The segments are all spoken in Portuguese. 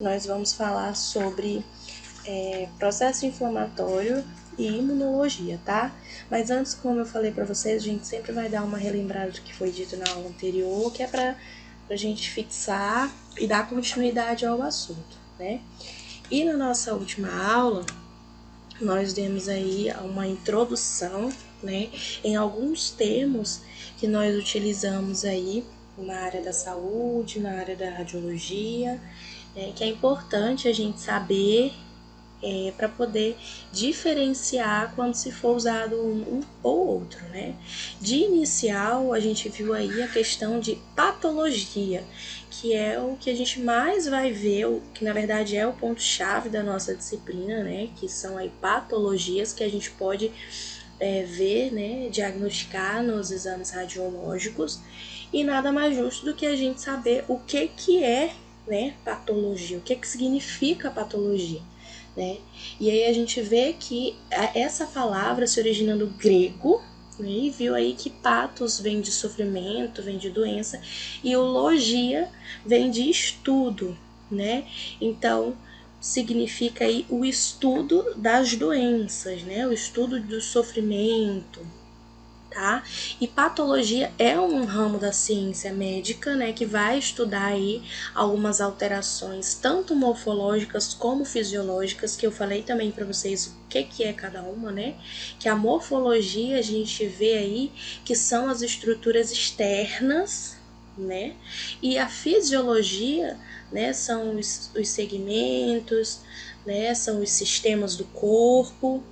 nós vamos falar sobre processo inflamatório e imunologia, tá? Mas antes, como eu falei para vocês, a gente sempre vai dar uma relembrada do que foi dito na aula anterior, que é para a gente fixar e dar continuidade ao assunto, né? E na nossa última aula, nós demos aí uma introdução, né, em alguns termos que nós utilizamos aí na área da saúde, na área da radiologia, que é importante a gente saber para poder diferenciar quando se for usado um ou outro, né? De inicial, a gente viu aí a questão de patologia, que é o que a gente mais vai ver, que na verdade é o ponto-chave da nossa disciplina, né? Que são aí patologias que a gente pode ver, né? Diagnosticar nos exames radiológicos, e nada mais justo do que a gente saber o que é, né, patologia, o que significa patologia. Né? E aí a gente vê que essa palavra se origina do grego, né? E viu aí que patos vem de sofrimento, vem de doença, e o logia vem de estudo, né? Então significa aí o estudo das doenças, né? O estudo do sofrimento, tá? E patologia é um ramo da ciência médica, né, que vai estudar aí algumas alterações, tanto morfológicas como fisiológicas, que eu falei também para vocês o que é cada uma, né? Que a morfologia a gente vê aí que são as estruturas externas, né? E a fisiologia, né, são os segmentos, né, são os sistemas do corpo.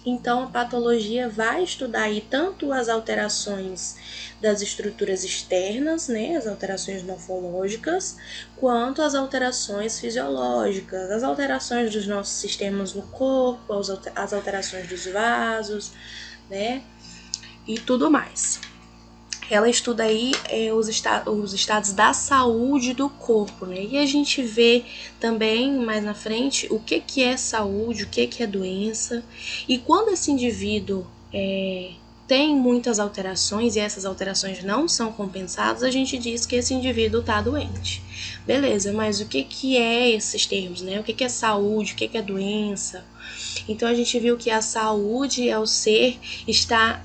Então, a patologia vai estudar aí tanto as alterações das estruturas externas, né, as alterações morfológicas, quanto as alterações fisiológicas, as alterações dos nossos sistemas no corpo, as alterações dos vasos, né, e tudo mais. Ela estuda aí os estados da saúde do corpo, né? E a gente vê também mais na frente o que é saúde, o que é doença. E quando esse indivíduo tem muitas alterações e essas alterações não são compensadas, a gente diz que esse indivíduo está doente. Beleza, mas o que é esses termos, né? O que é saúde, o que é doença? Então a gente viu que a saúde é o ser estar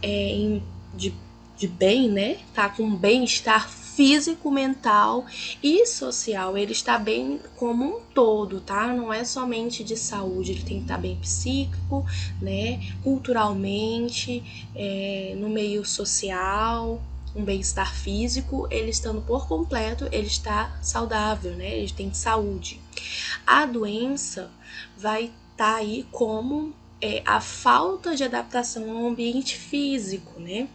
de bem, né? Tá com bem-estar físico, mental e social. Ele está bem como um todo, tá? Não é somente de saúde, ele tem que estar bem psíquico, né? Culturalmente, no meio social, um bem-estar físico, ele estando por completo, ele está saudável, né? Ele tem saúde. A doença vai estar aí como a falta de adaptação ao ambiente físico, né?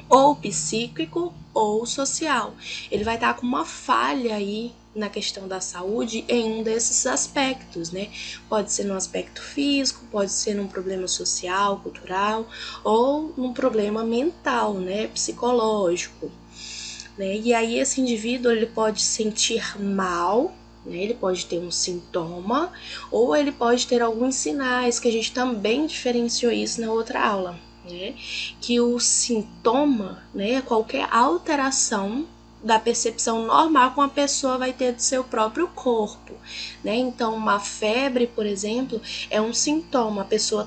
Ou psíquico ou social. Ele vai estar com uma falha aí na questão da saúde em um desses aspectos, né? Pode ser no aspecto físico, pode ser num problema social, cultural, ou num problema mental, né? Psicológico, né? E aí esse indivíduo ele pode sentir mal, né? Ele pode ter um sintoma, ou ele pode ter alguns sinais, que a gente também diferenciou isso na outra aula. Né? Que o sintoma, né, qualquer alteração da percepção normal que uma pessoa vai ter do seu próprio corpo, né? Então, uma febre, por exemplo, é um sintoma. A pessoa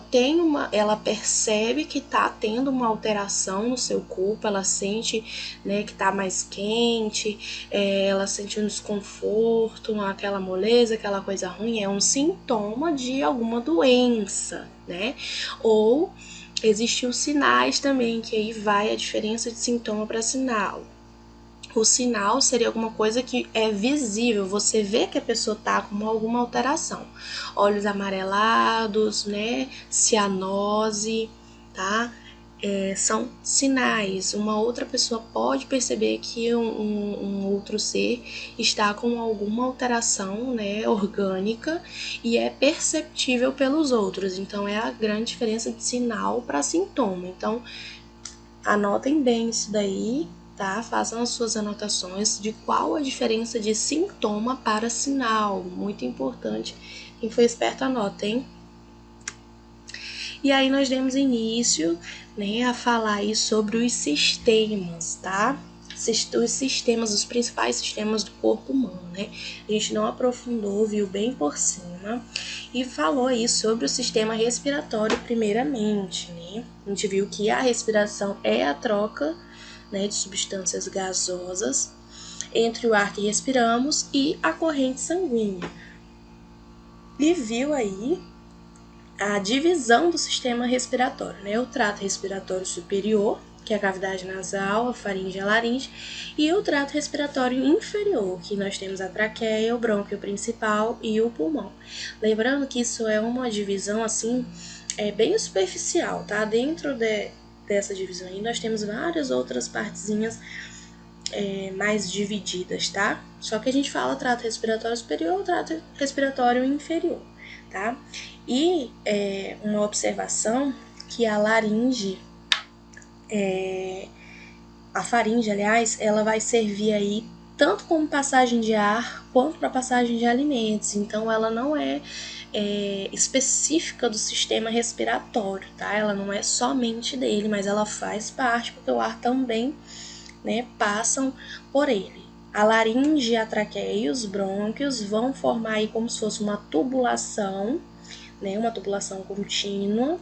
ela percebe que está tendo uma alteração no seu corpo, ela sente, né, que está mais quente, ela sente um desconforto, aquela moleza, aquela coisa ruim, é um sintoma de alguma doença, né? Ou existem os sinais também, que aí vai a diferença de sintoma para sinal. O sinal seria alguma coisa que é visível, você vê que a pessoa está com alguma alteração. Olhos amarelados, né? Cianose, tá? São sinais. Uma outra pessoa pode perceber que um outro ser está com alguma alteração, né, orgânica, e é perceptível pelos outros. Então, é a grande diferença de sinal para sintoma. Então, anotem bem isso daí, tá? Façam as suas anotações de qual a diferença de sintoma para sinal. Muito importante. Quem foi esperto, anota, hein? E aí nós demos início, né, a falar aí sobre os sistemas, tá? os sistemas, os principais sistemas do corpo humano, né? A gente não aprofundou, viu bem por cima e falou aí sobre o sistema respiratório primeiramente, né? A gente viu que a respiração é a troca, né, de substâncias gasosas entre o ar que respiramos e a corrente sanguínea. E viu aí a divisão do sistema respiratório, né? O trato respiratório superior, que é a cavidade nasal, a faringe e a laringe, e o trato respiratório inferior, que nós temos a traqueia, o brônquio principal e o pulmão. Lembrando que isso é uma divisão assim, bem superficial, tá? Dentro dessa divisão aí nós temos várias outras partezinhas mais divididas, tá? Só que a gente fala trato respiratório superior, trato respiratório inferior, tá? E uma observação que a laringe, a faringe, aliás, ela vai servir aí tanto como passagem de ar quanto para passagem de alimentos. Então, ela não é específica do sistema respiratório, tá? Ela não é somente dele, mas ela faz parte porque o ar também, né, passam por ele. A laringe, a traqueia e os brônquios vão formar aí como se fosse uma tubulação, né, uma tubulação contínua,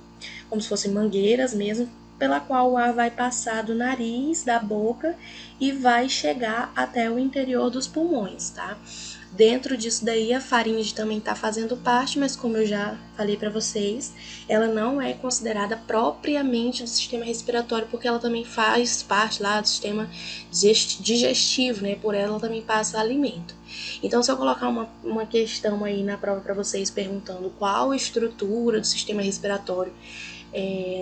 como se fossem mangueiras mesmo, pela qual o ar vai passar do nariz, da boca e vai chegar até o interior dos pulmões, tá? Dentro disso daí, a faringe também está fazendo parte, mas como eu já falei para vocês, ela não é considerada propriamente do sistema respiratório, porque ela também faz parte lá do sistema digestivo, né? Por ela também passa alimento. Então, se eu colocar uma questão aí na prova para vocês perguntando qual a estrutura do sistema respiratório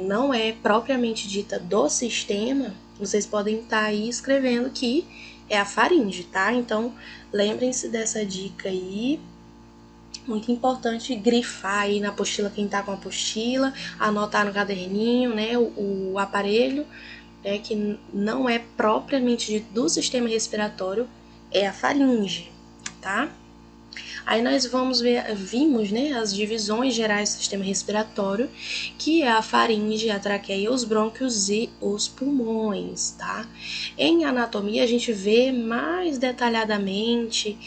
não é propriamente dita do sistema, vocês podem estar aí escrevendo que é a faringe, tá? Então, lembrem-se dessa dica aí. Muito importante grifar aí na apostila, quem tá com a apostila, anotar no caderninho, né, o aparelho, né, que não é propriamente dito do sistema respiratório, é a faringe, tá? Aí nós vimos, né, as divisões gerais do sistema respiratório, que é a faringe, a traqueia, os brônquios e os pulmões, tá? Em anatomia a gente vê mais detalhadamente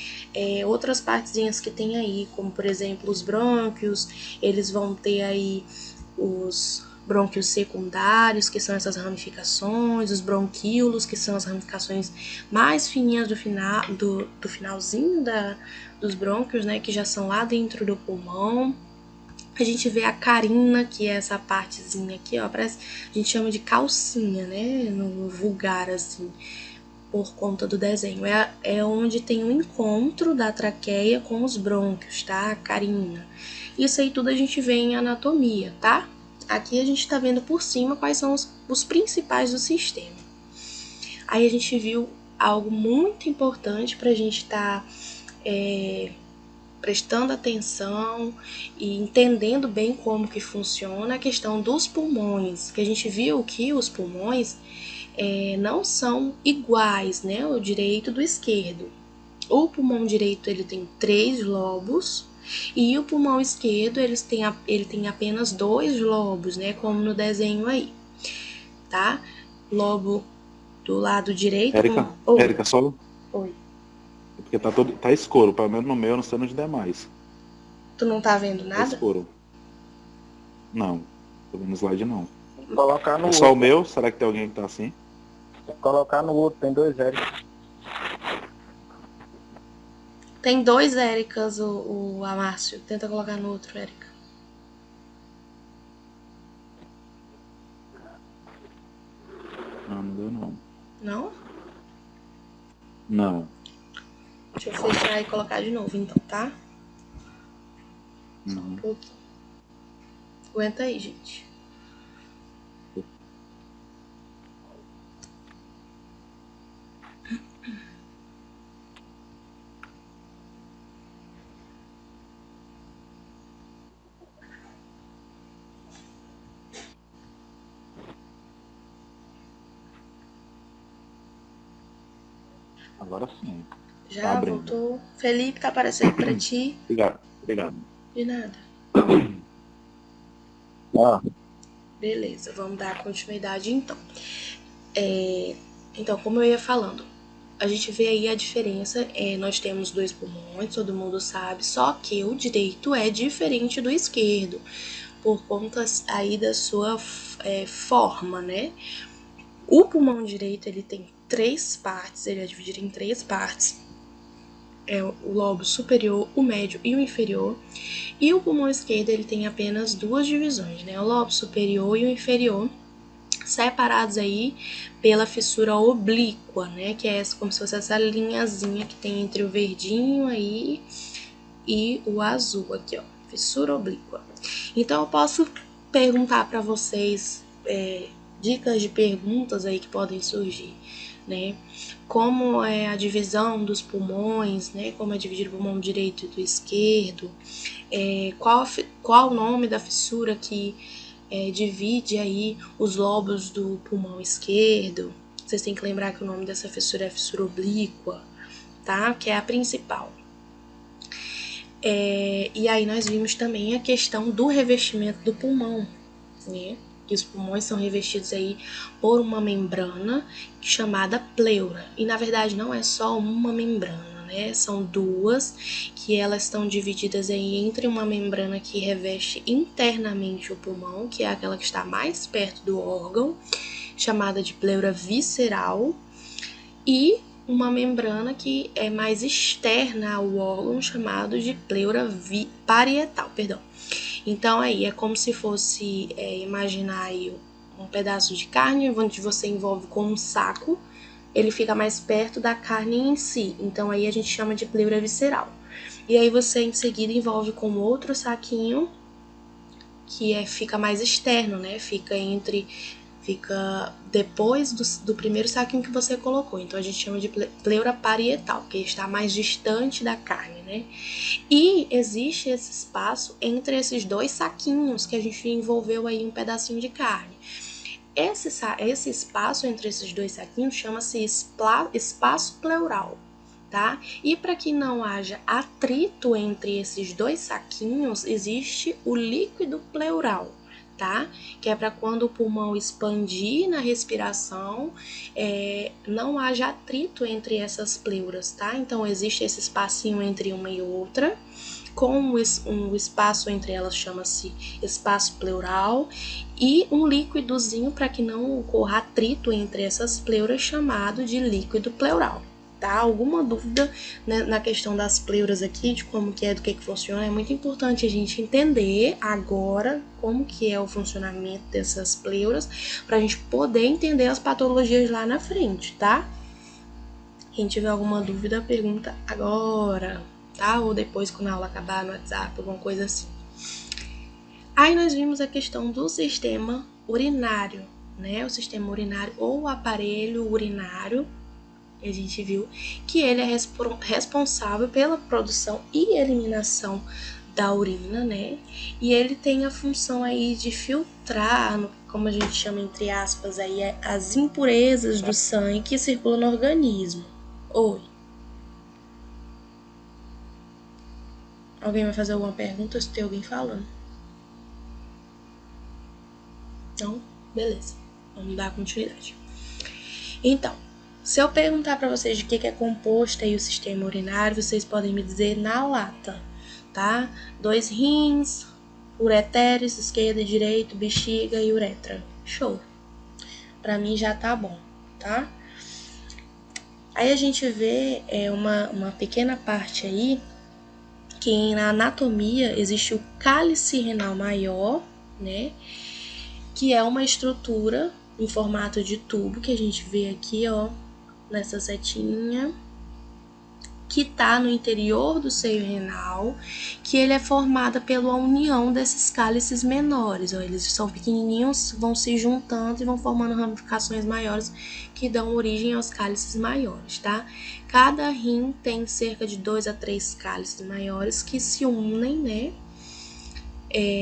outras partezinhas que tem aí, como por exemplo os brônquios, eles vão ter aí os brônquios secundários, que são essas ramificações, os bronquíolos, que são as ramificações mais fininhas do finalzinho dos brônquios, né, que já são lá dentro do pulmão. A gente vê a carina, que é essa partezinha aqui, ó, parece, a gente chama de calcinha, né, no vulgar, assim, por conta do desenho. É onde tem o encontro da traqueia com os brônquios, tá, a carina. Isso aí tudo a gente vê em anatomia, tá? Aqui a gente tá vendo por cima quais são os principais do sistema. Aí a gente viu algo muito importante pra gente estar prestando atenção e entendendo bem como que funciona a questão dos pulmões, que a gente viu que os pulmões não são iguais, né, o direito do esquerdo. O pulmão direito ele tem 3 lobos e o pulmão esquerdo ele tem apenas 2 lobos, né, como no desenho aí, tá? Lobo do lado direito. Érica, só. Oi. Porque tá escuro, pelo menos no meu, eu não sei nos demais. Tu não tá vendo nada? Tá escuro. Não, tô vendo slide não. Colocar no só o meu? Será que tem alguém que tá assim? Colocar no outro, tem 2 Érica. Tem 2 Éricas, o Amárcio. Tenta colocar no outro, Érica. Não deu não. Não? Não. Deixa eu fechar e colocar de novo, então, tá? Só um pouquinho. Aguenta aí, gente. Agora sim. Já Tá voltou. Felipe, tá aparecendo pra ti? Obrigado. De nada. Beleza, vamos dar continuidade então. Então, como eu ia falando, a gente vê aí a diferença, nós temos 2 pulmões, todo mundo sabe, só que o direito é diferente do esquerdo, por conta aí da sua forma, né? O pulmão direito, ele tem 3 partes, ele é dividido em 3 partes. É o lobo superior, o médio e o inferior. E o pulmão esquerdo, ele tem apenas 2 divisões, né? O lobo superior e o inferior, separados aí pela fissura oblíqua, né? Que é como se fosse essa linhazinha que tem entre o verdinho aí e o azul aqui, ó. Fissura oblíqua. Então, eu posso perguntar para vocês dicas de perguntas aí que podem surgir, né? Como é a divisão dos pulmões, né? Como é dividido o pulmão direito e do esquerdo, qual o nome da fissura que divide aí os lobos do pulmão esquerdo. Vocês têm que lembrar que o nome dessa fissura é fissura oblíqua, tá? Que é a principal. E aí nós vimos também a questão do revestimento do pulmão, né? Que os pulmões são revestidos aí por uma membrana chamada pleura. E na verdade não é só uma membrana, né? São 2, que elas estão divididas aí entre uma membrana que reveste internamente o pulmão, que é aquela que está mais perto do órgão, chamada de pleura visceral, e uma membrana que é mais externa ao órgão, chamado de pleura parietal, Então aí é como se fosse, imaginar aí um pedaço de carne onde você envolve com um saco, ele fica mais perto da carne em si, então aí a gente chama de pleura visceral. E aí você em seguida envolve com outro saquinho, que fica mais externo, né? Fica depois do primeiro saquinho que você colocou. Então a gente chama de pleura parietal, que está mais distante da carne, né? E existe esse espaço entre esses 2 saquinhos que a gente envolveu aí um pedacinho de carne. Esse espaço entre esses 2 saquinhos chama-se espaço pleural, tá? E para que não haja atrito entre esses 2 saquinhos, existe o líquido pleural, tá? Que é para quando o pulmão expandir na respiração, não haja atrito entre essas pleuras, tá? Então existe esse espacinho entre uma e outra, com um espaço entre elas chama-se espaço pleural, e um líquidozinho para que não ocorra atrito entre essas pleuras, chamado de líquido pleural. Tá? Alguma dúvida, né, na questão das pleuras aqui, de como que é, do que funciona, é muito importante a gente entender agora como que é o funcionamento dessas pleuras, para a gente poder entender as patologias lá na frente, tá? Quem tiver alguma dúvida, pergunta agora, tá? Ou depois, quando a aula acabar, no WhatsApp, alguma coisa assim. Aí nós vimos a questão do sistema urinário, né? O sistema urinário ou o aparelho urinário, a gente viu que ele é responsável pela produção e eliminação da urina, né? E ele tem a função aí de filtrar, como a gente chama entre aspas aí, as impurezas do sangue que circulam no organismo. Oi. Alguém vai fazer alguma pergunta? Se tem alguém falando? Não? Beleza. Vamos dar continuidade. Então, se eu perguntar para vocês de que é composto aí o sistema urinário, vocês podem me dizer na lata, tá? 2 rins, ureteres, esquerda e direito, bexiga e uretra. Show! Para mim já tá bom, tá? Aí a gente vê uma pequena parte aí, que na anatomia existe o cálice renal maior, né? Que é uma estrutura em formato de tubo, que a gente vê aqui, ó, nessa setinha, que tá no interior do seio renal, que ele é formado pela união desses cálices menores, ó, eles são pequenininhos, vão se juntando e vão formando ramificações maiores que dão origem aos cálices maiores, tá? Cada rim tem cerca de 2 a 3 cálices maiores que se unem, né,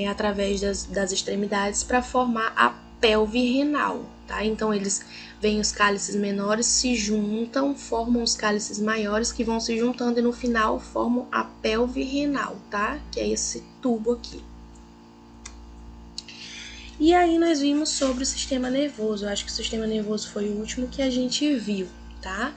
através das extremidades para formar a pelve renal, tá? Então eles vêm os cálices menores, se juntam, formam os cálices maiores que vão se juntando e no final formam a pelve renal, tá? Que é esse tubo aqui. E aí nós vimos sobre o sistema nervoso. Eu acho que o sistema nervoso foi o último que a gente viu, tá?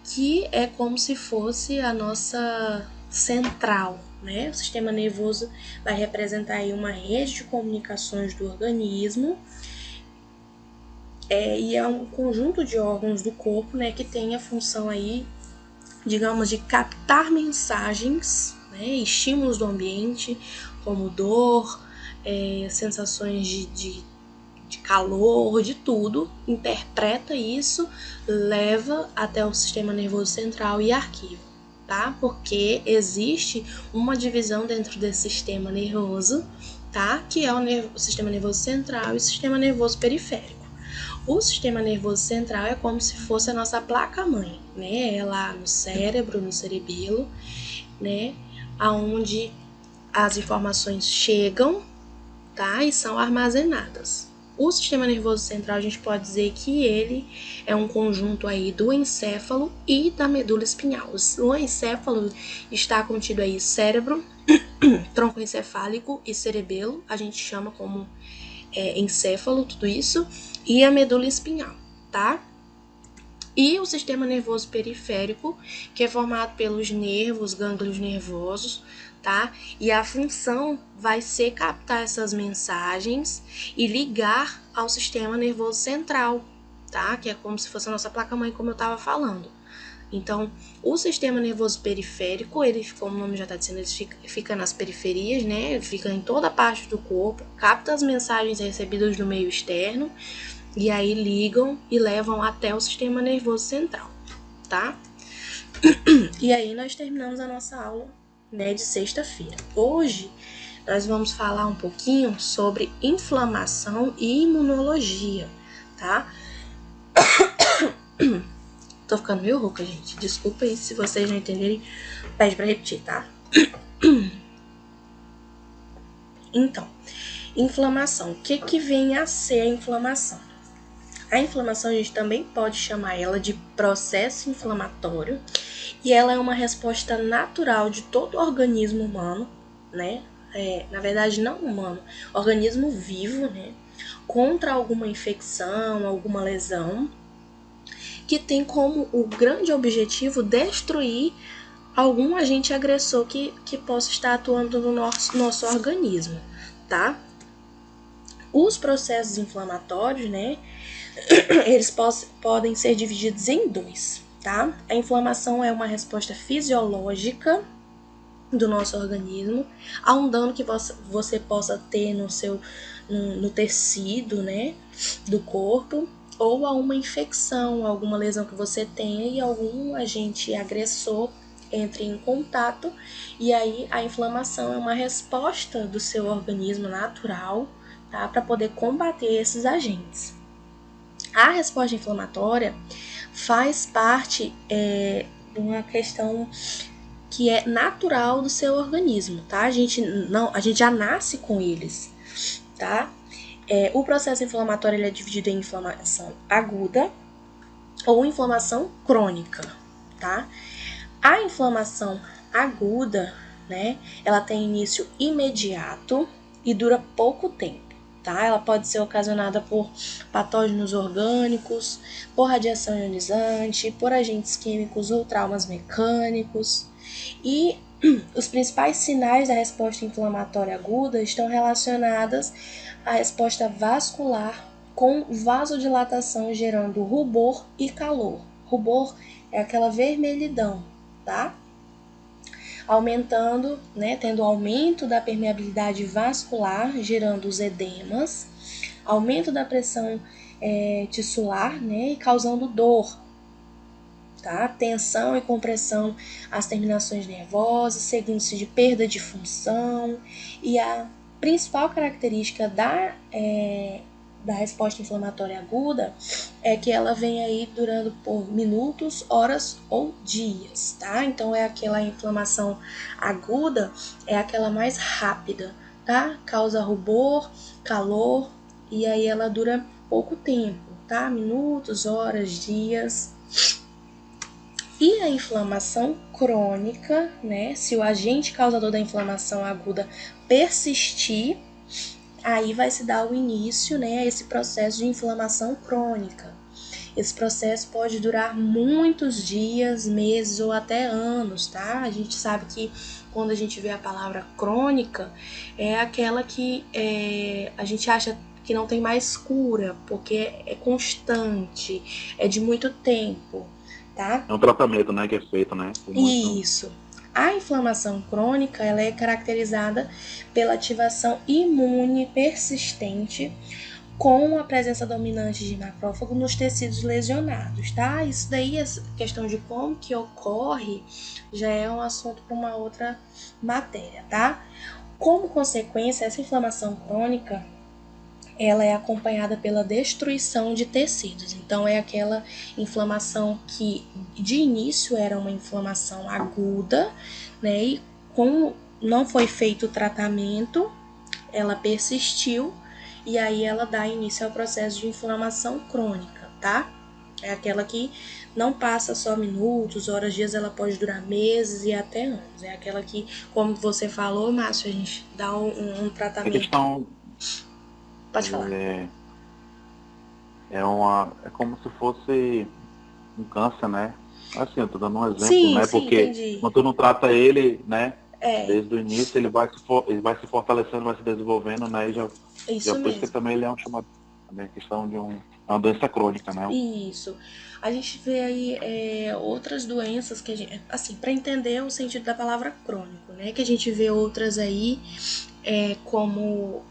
Que é como se fosse a nossa central, né? O sistema nervoso vai representar aí uma rede de comunicações do organismo, e é um conjunto de órgãos do corpo, né, que tem a função aí, digamos, de captar mensagens, né, estímulos do ambiente, como dor, sensações de calor, de tudo, interpreta isso, leva até o sistema nervoso central e arquiva, tá? Porque existe uma divisão dentro desse sistema nervoso, tá? Que é o sistema nervoso central e o sistema nervoso periférico. O sistema nervoso central é como se fosse a nossa placa-mãe, né? É lá no cérebro, no cerebelo, né? Aonde as informações chegam, tá? E são armazenadas. O sistema nervoso central, a gente pode dizer que ele é um conjunto aí do encéfalo e da medula espinhal. O encéfalo está contido aí cérebro, tronco encefálico e cerebelo, a gente chama como encéfalo, tudo isso, e a medula espinhal, tá? E o sistema nervoso periférico, que é formado pelos nervos, gânglios nervosos, tá? E a função vai ser captar essas mensagens e ligar ao sistema nervoso central, tá? Que é como se fosse a nossa placa-mãe, como eu estava falando. Então, o sistema nervoso periférico, ele, como o nome já está dizendo, ele fica nas periferias, né? Ele fica em toda a parte do corpo, capta as mensagens recebidas do meio externo e aí ligam e levam até o sistema nervoso central, tá? E aí nós terminamos a nossa aula, né, de sexta-feira. Hoje nós vamos falar um pouquinho sobre inflamação e imunologia, tá? Tô ficando meio rouca, gente. Desculpa aí se vocês não entenderem, pede pra repetir, tá? Então, inflamação. O que vem a ser a inflamação? A inflamação a gente também pode chamar ela de processo inflamatório, e ela é uma resposta natural de todo organismo humano, né? Na verdade, não humano, organismo vivo, né? Contra alguma infecção, alguma lesão, que tem como o grande objetivo destruir algum agente agressor que possa estar atuando no nosso organismo, tá? Os processos inflamatórios, né, eles podem ser divididos em dois, tá? A inflamação é uma resposta fisiológica do nosso organismo a um dano que você possa ter no tecido, né, do corpo, ou a uma infecção, alguma lesão que você tenha e algum agente agressor entre em contato, e aí a inflamação é uma resposta do seu organismo natural, tá, para poder combater esses agentes. A resposta inflamatória faz parte de uma questão que é natural do seu organismo, tá? A gente já nasce com eles, tá? O processo inflamatório ele é dividido em inflamação aguda ou inflamação crônica, tá? A inflamação aguda, né, ela tem início imediato e dura pouco tempo, tá? Ela pode ser ocasionada por patógenos orgânicos, por radiação ionizante, por agentes químicos ou traumas mecânicos. E os principais sinais da resposta inflamatória aguda estão relacionadas à resposta vascular com vasodilatação gerando rubor e calor. Rubor é aquela vermelhidão, tá? Aumentando, né, tendo aumento da permeabilidade vascular, gerando os edemas, aumento da pressão tissular, né, e causando dor, tá? Tensão e compressão às terminações nervosas, seguindo-se de perda de função, e a principal característica da resposta inflamatória aguda é que ela vem aí durando por minutos, horas ou dias, tá? Então é aquela inflamação aguda, é aquela mais rápida, tá? Causa rubor, calor, e aí ela dura pouco tempo, tá? Minutos, horas, dias. E a inflamação crônica, né? Se o agente causador da inflamação aguda persistir, aí vai se dar o início, né, a esse processo de inflamação crônica. Esse processo pode durar muitos dias, meses ou até anos, tá? A gente sabe que quando a gente vê a palavra crônica, é aquela que a gente acha que não tem mais cura, porque é constante, é de muito tempo, tá? É um tratamento, né, que é feito, né? Isso. A inflamação crônica, ela é caracterizada pela ativação imune persistente com a presença dominante de macrófago nos tecidos lesionados, tá? Isso daí, essa questão de como que ocorre, já é um assunto para uma outra matéria, tá? Como consequência, essa inflamação crônica, ela é acompanhada pela destruição de tecidos. Então, é aquela inflamação que, de início, era uma inflamação aguda, né? E como não foi feito o tratamento, ela persistiu e aí ela dá início ao processo de inflamação crônica, tá? É aquela que não passa só minutos, horas, dias, ela pode durar meses e até anos. É aquela que, como você falou, Márcio, a gente dá um A tratamento. questão Pode falar. é como se fosse um câncer, né? Assim, eu tô dando um exemplo, Sim, né? sim, Porque entendi. quando tu não trata ele, né? É, Desde o início, ele vai se fortalecendo, vai se desenvolvendo, né? E já isso por isso que mesmo. também ele é um chamado, também questão de uma doença crônica, né? Isso. A gente vê aí outras doenças que a gente, assim, para entender o sentido da palavra crônico, né? Que a gente vê outras aí, como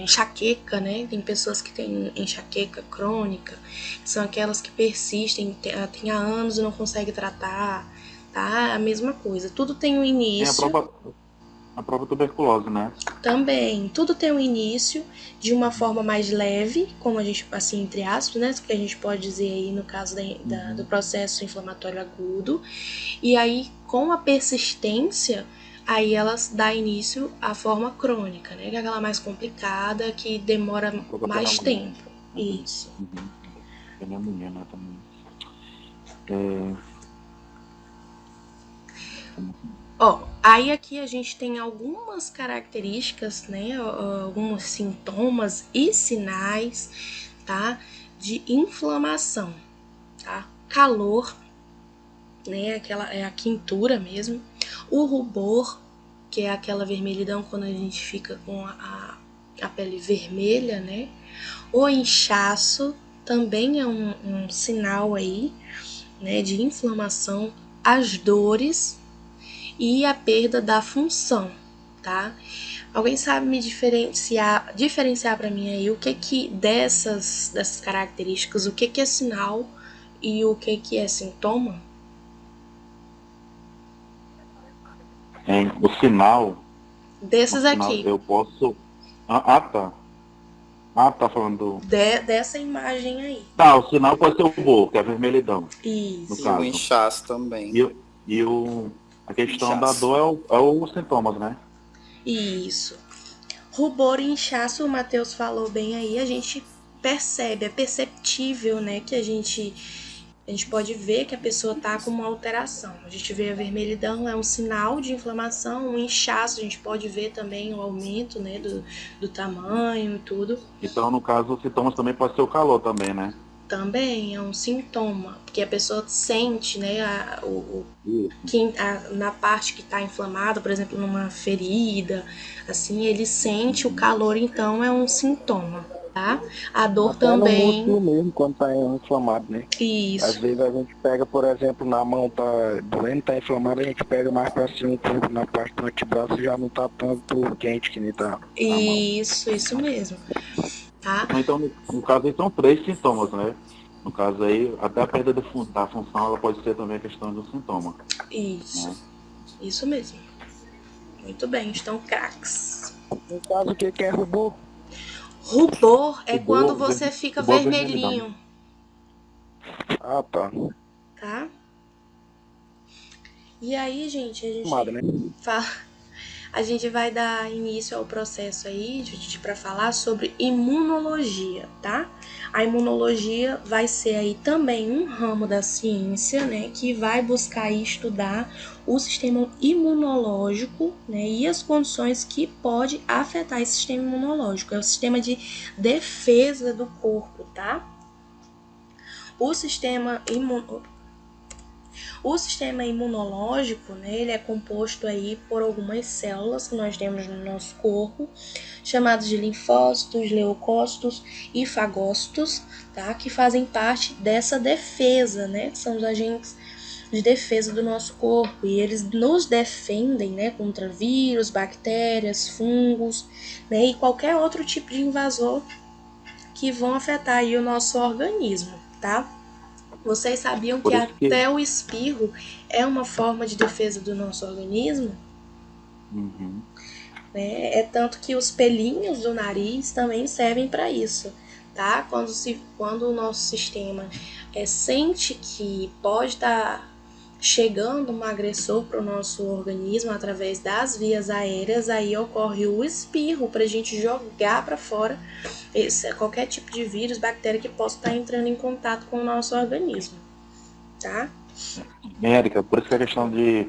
enxaqueca, né? Tem pessoas que têm enxaqueca crônica, que são aquelas que persistem, tem há anos e não conseguem tratar, tá? A mesma coisa. Tudo tem um Tem início. a própria tuberculose, né? Também, tudo tem um início de uma forma mais leve, como a gente, assim, entre aspas, né? Que a gente pode dizer aí no caso do processo inflamatório agudo. E aí, com a persistência, aí elas dá início à forma crônica, né? Que é aquela mais complicada, que demora mais tempo. Isso. Pneumonia, né? Também. Aí aqui a gente tem algumas características, né? Alguns sintomas e sinais, tá? De inflamação, tá? Calor, né? É a quintura mesmo. O rubor, que é aquela vermelhidão quando a gente fica com a pele vermelha, né? O inchaço também é um sinal aí, né? De inflamação. As dores e a perda da função, tá? Alguém sabe me diferenciar para mim aí o que dessas características, o que é sinal e o que é sintoma? O sinal, Desses aqui. eu posso. Tá. Tá falando. Dessa imagem aí. Tá, o sinal pode ser o rubor, que é a vermelhidão. Isso. No caso. E o inchaço também. E a questão da dor é os sintomas, né? Isso. Rubor e inchaço, o Matheus falou bem aí, a gente percebe, é perceptível, né, que a gente pode ver que a pessoa tá com uma alteração. A gente vê a vermelhidão, é um sinal de inflamação, um inchaço, a gente pode ver também o aumento, né, do tamanho e tudo. Então, no caso, os sintomas também pode ser o calor também, né? Também é um sintoma, porque a pessoa sente, né, na parte que está inflamada, por exemplo, numa ferida, assim, ele sente o calor, então é um sintoma, tá? A dor até também. No músculo mesmo, quando tá inflamado, né? Isso. Às vezes a gente pega, por exemplo, na mão tá doendo, tá inflamado, a gente pega mais pra cima um pouco na parte do antebraço, já não tá tanto quente que nem tá. Isso mesmo. Tá? Então, no caso aí são 3 sintomas, né? No caso aí, até a perda da função, ela pode ser também a questão do sintoma. Isso. Né? Isso mesmo. Muito bem, estão craques. No caso, o que é rubor? Rubor é quando você fica vermelhinho. Ah, tá. Tá? E aí, gente, a gente Tomada, né? a gente vai dar início ao processo aí para falar sobre imunologia, tá? A imunologia vai ser aí também um ramo da ciência, né, que vai buscar e estudar o sistema imunológico, né, e as condições que pode afetar esse sistema imunológico. É o sistema de defesa do corpo, tá? O sistema imunológico, né, ele é composto aí por algumas células que nós temos no nosso corpo, chamadas de linfócitos, leucócitos e fagócitos, tá, que fazem parte dessa defesa, né, que são os agentes de defesa do nosso corpo, e eles nos defendem, né, contra vírus, bactérias, fungos, né, e qualquer outro tipo de invasor que vão afetar aí o nosso organismo, tá? Vocês sabiam que Por isso que. até o espirro é uma forma de defesa do nosso organismo? Uhum. Né? É tanto que os pelinhos do nariz também servem para isso, tá? Quando o nosso sistema sente que pode estar chegando um agressor para o nosso organismo através das vias aéreas, aí ocorre o espirro para a gente jogar para fora qualquer tipo de vírus, bactéria que possa estar entrando em contato com o nosso organismo, tá? Érica, por isso que a questão de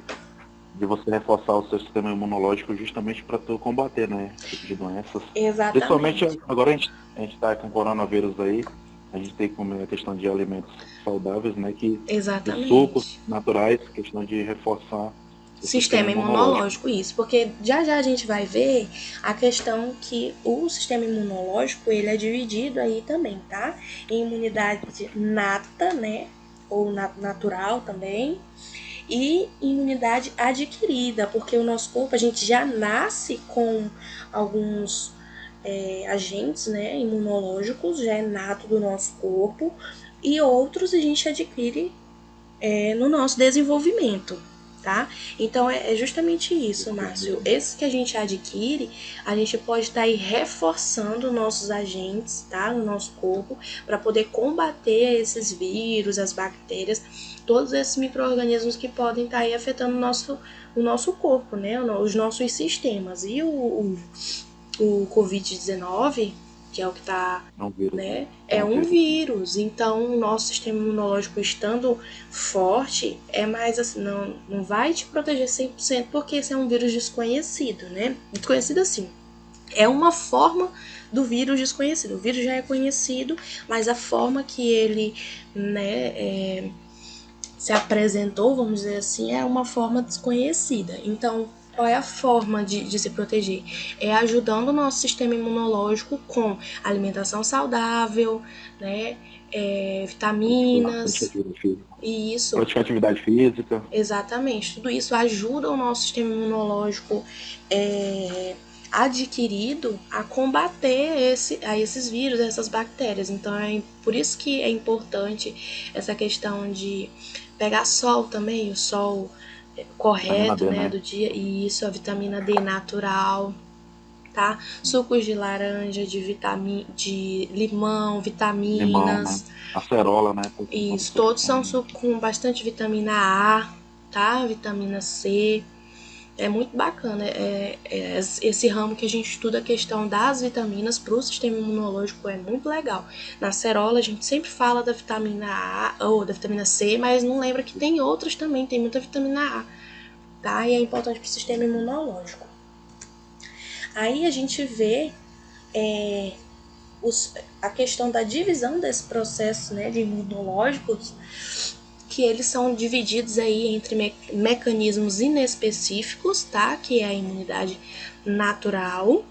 você reforçar o seu sistema imunológico justamente para tu combater, né, esse tipo de doenças. Exatamente. Principalmente agora a gente tá com coronavírus aí, a gente tem que comer a questão de alimentos saudáveis, né, de sucos naturais, questão de reforçar o sistema imunológico, isso, porque já a gente vai ver a questão que o sistema imunológico, ele é dividido aí também, tá? Em imunidade nata, né, ou natural também, e imunidade adquirida, porque o nosso corpo, a gente já nasce com alguns agentes, né, imunológicos, já é nato do nosso corpo, e outros a gente adquire no nosso desenvolvimento, tá? Então é justamente isso, Márcio. Esse que a gente adquire, a gente pode estar aí reforçando nossos agentes, tá, no nosso corpo, para poder combater esses vírus, as bactérias, todos esses micro-organismos que podem estar aí afetando o nosso corpo, né, os nossos sistemas. E o Covid-19, que é o que está, né, é um vírus. Então, o nosso sistema imunológico estando forte, é mais assim, não vai te proteger 100%, porque esse é um vírus desconhecido, né? Desconhecido assim, é uma forma do vírus desconhecido. O vírus já é conhecido, mas a forma que ele, né, se apresentou, vamos dizer assim, é uma forma desconhecida. Então, qual é a forma de se proteger? É ajudando o nosso sistema imunológico com alimentação saudável, né? Vitaminas. E isso. Praticar atividade física. Exatamente. Tudo isso ajuda o nosso sistema imunológico adquirido a combater esses vírus, essas bactérias. Então, por isso que é importante essa questão de pegar sol também, o sol correto, D, né, do dia, e isso, a vitamina D natural, tá? Sucos de laranja, de limão, vitaminas. Limão, né? Acerola, né? Isso, todos são sucos com bastante vitamina A, tá? Vitamina C. É muito bacana esse ramo que a gente estuda a questão das vitaminas para o sistema imunológico, é muito legal. Na acerola a gente sempre fala da vitamina A ou da vitamina C, mas não lembra que tem outras também, tem muita vitamina A, tá? E é importante para o sistema imunológico. Aí a gente vê a questão da divisão desse processo, né, de imunológicos, que eles são divididos aí entre mecanismos inespecíficos, tá? Que é a imunidade natural,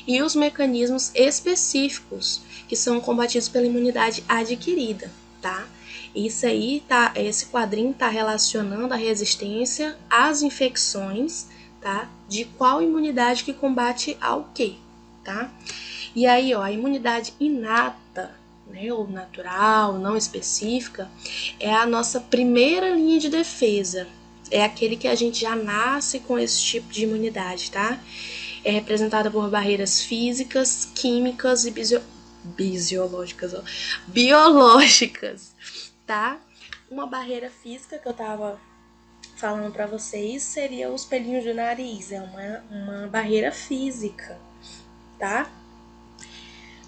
e os mecanismos específicos, que são combatidos pela imunidade adquirida, tá? Isso aí esse quadrinho tá relacionando a resistência às infecções, tá? De qual imunidade que combate ao quê, tá? E aí, ó, a imunidade inata, né, ou natural, não específica, é a nossa primeira linha de defesa. É aquele que a gente já nasce com esse tipo de imunidade, tá? É representada por barreiras físicas, químicas e biológicas, tá? Uma barreira física que eu tava falando para vocês seria os pelinhos do nariz, é uma barreira física, tá?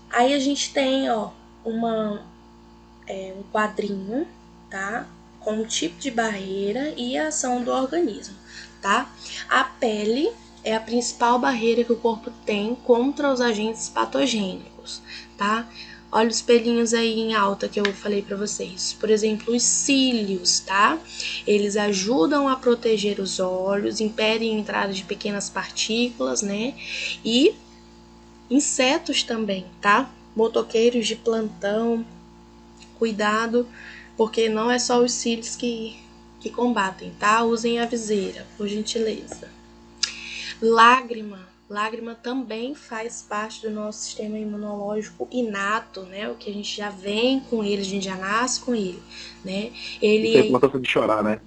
Aí a gente tem, ó, um quadrinho, tá? Com o tipo de barreira e a ação do organismo, tá? A pele é a principal barreira que o corpo tem contra os agentes patogênicos, tá? Olha os pelinhos aí em alta que eu falei para vocês. Por exemplo, os cílios, tá? Eles ajudam a proteger os olhos, impedem a entrada de pequenas partículas, né? E insetos também, tá? Motoqueiros de plantão, cuidado, porque não é só os cílios que combatem, tá? Usem a viseira, por gentileza. Lágrima também faz parte do nosso sistema imunológico inato, né? O que a gente já vem com ele, a gente já nasce com ele, né? Ele tem importância de chorar, né?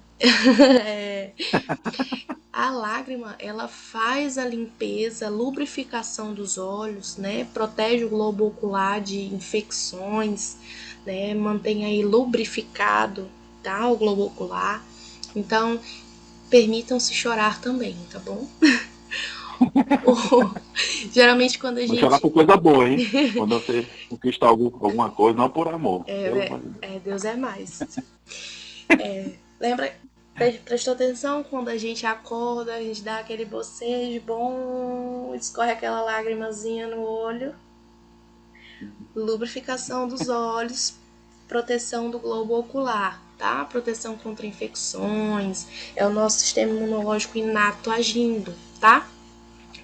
A lágrima, ela faz a limpeza, a lubrificação dos olhos, né? Protege o globo ocular de infecções, né? Mantém aí lubrificado, tá? O globo ocular. Então, permitam-se chorar também, tá bom? Geralmente quando a gente... chorar por coisa boa, hein? Quando você conquista alguma coisa, não por amor. Deus é mais. Lembra, prestou atenção quando a gente acorda, a gente dá aquele bocejo bom, escorre aquela lágrimazinha no olho. Lubrificação dos olhos, proteção do globo ocular, tá? Proteção contra infecções, é o nosso sistema imunológico inato agindo, tá?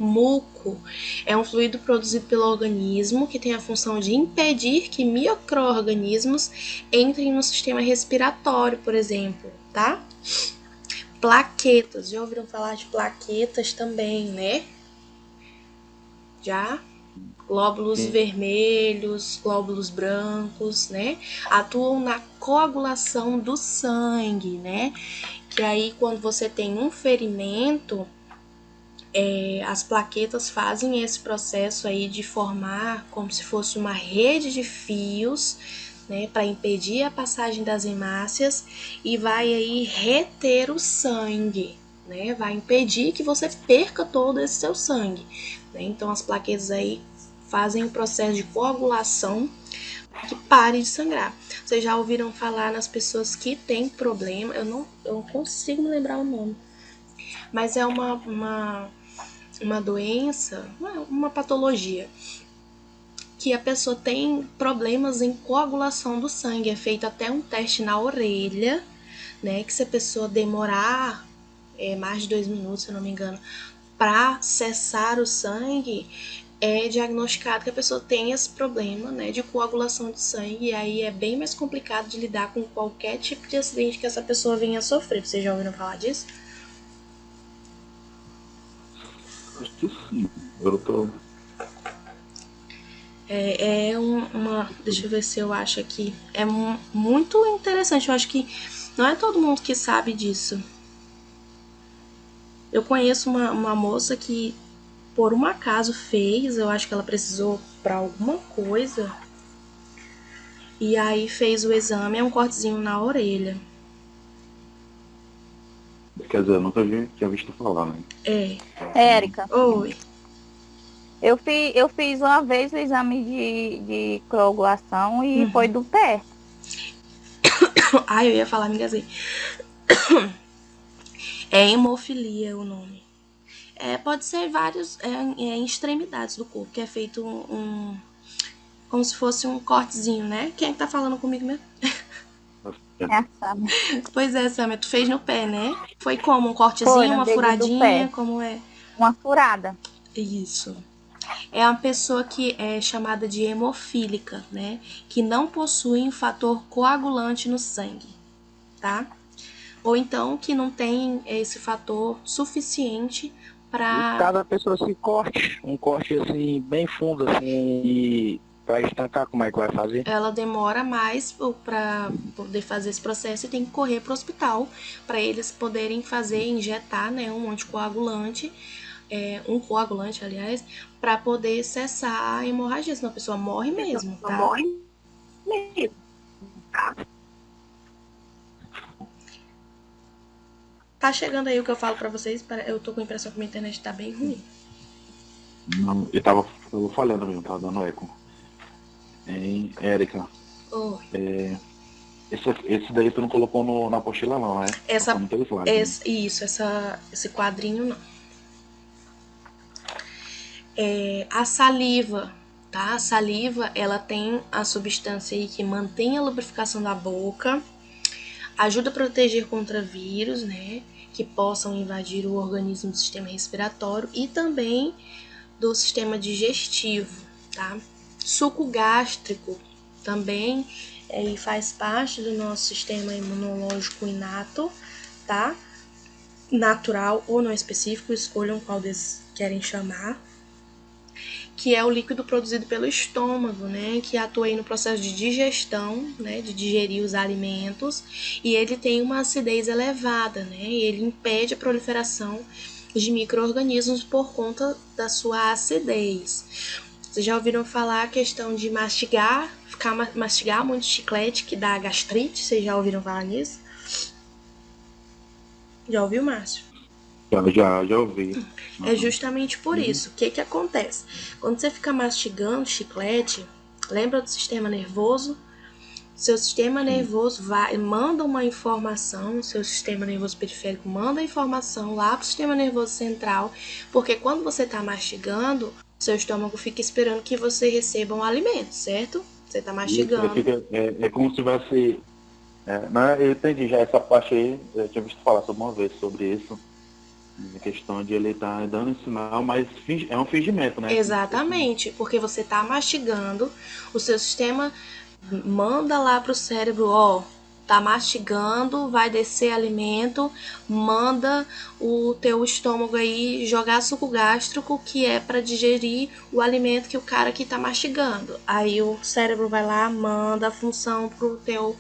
Muco é um fluido produzido pelo organismo que tem a função de impedir que micro-organismos entrem no sistema respiratório, por exemplo, tá? Plaquetas, já ouviram falar de plaquetas também, né? Já? Glóbulos vermelhos, glóbulos brancos, né? Atuam na coagulação do sangue, né? Que aí quando você tem um ferimento, as plaquetas fazem esse processo aí de formar como se fosse uma rede de fios, né, para impedir a passagem das hemácias e vai aí reter o sangue, né, vai impedir que você perca todo esse seu sangue, né? Então as plaquetas aí fazem o processo de coagulação que pare de sangrar. Vocês já ouviram falar nas pessoas que têm problema, eu não consigo me lembrar o nome, mas é uma doença, uma patologia, que a pessoa tem problemas em coagulação do sangue. É feito até um teste na orelha, né? Que se a pessoa demorar mais de 2 minutos, se eu não me engano, para cessar o sangue, é diagnosticado que a pessoa tem esse problema, né, de coagulação de sangue, e aí é bem mais complicado de lidar com qualquer tipo de acidente que essa pessoa venha a sofrer. Vocês já ouviram falar disso? Acho que sim. Eu tô... Deixa eu ver se eu acho aqui. É muito interessante. Eu acho que não é todo mundo que sabe disso. Eu conheço uma moça que, por um acaso, fez. Eu acho que ela precisou para alguma coisa. E aí fez o exame. É um cortezinho na orelha. Quer dizer, eu nunca tinha visto falar, né? Érica. Oi. Eu fiz uma vez o exame de coagulação e foi do pé. Eu ia falar, me engasguei. É hemofilia o nome. Pode ser vários em extremidades do corpo, que é feito como se fosse um cortezinho, né? Quem é que tá falando comigo mesmo? É a Sam. Pois é, Sam, tu fez no pé, né? Foi como? Um cortezinho, uma furadinha? Como é? Uma furada. Isso. É uma pessoa que é chamada de hemofílica, né? Que não possui um fator coagulante no sangue, tá? Ou então que não tem esse fator suficiente para... Cada pessoa se corte, um corte assim, bem fundo, assim, e para estancar, como é que vai fazer? Ela demora mais para poder fazer esse processo e tem que correr para o hospital para eles poderem injetar, né, um anticoagulante, um coagulante, aliás, para poder cessar a hemorragia, senão a pessoa morre mesmo, tá? Morre mesmo. Tá chegando aí o que eu falo pra vocês, eu tô com a impressão que minha internet tá bem ruim. Não, eu tava falhando mesmo, tava dando eco. Hein, Érica? Oi. Esse daí tu não colocou na apostila não, né? Esse quadrinho não. A saliva, tá? A saliva, ela tem a substância aí que mantém a lubrificação da boca, ajuda a proteger contra vírus, né? Que possam invadir o organismo do sistema respiratório e também do sistema digestivo, tá? Suco gástrico também faz parte do nosso sistema imunológico inato, tá? Natural ou não específico, escolham qual desses querem chamar, que é o líquido produzido pelo estômago, né? Que atua aí no processo de digestão, né? De digerir os alimentos, e ele tem uma acidez elevada, né? E ele impede a proliferação de micro-organismos por conta da sua acidez. Vocês já ouviram falar a questão de mastigar muito chiclete que dá gastrite? Vocês já ouviram falar nisso? Já ouviu, Márcio? Já ouvi. É justamente por isso. O que acontece? Quando você fica mastigando chiclete, lembra do sistema nervoso? Seu sistema nervoso manda uma informação, seu sistema nervoso periférico manda a informação lá pro sistema nervoso central, porque quando você tá mastigando, seu estômago fica esperando que você receba um alimento, certo? Você tá mastigando. É como se tivesse... eu entendi já essa parte aí, eu tinha visto falar uma vez sobre isso, a questão de ele estar dando um sinal, mas é um fingimento, né? Exatamente, porque você tá mastigando, o seu sistema manda lá pro cérebro, tá mastigando, vai descer alimento, manda o teu estômago aí jogar suco gástrico, que é para digerir o alimento que o cara aqui tá mastigando. Aí o cérebro vai lá, manda a função pro teu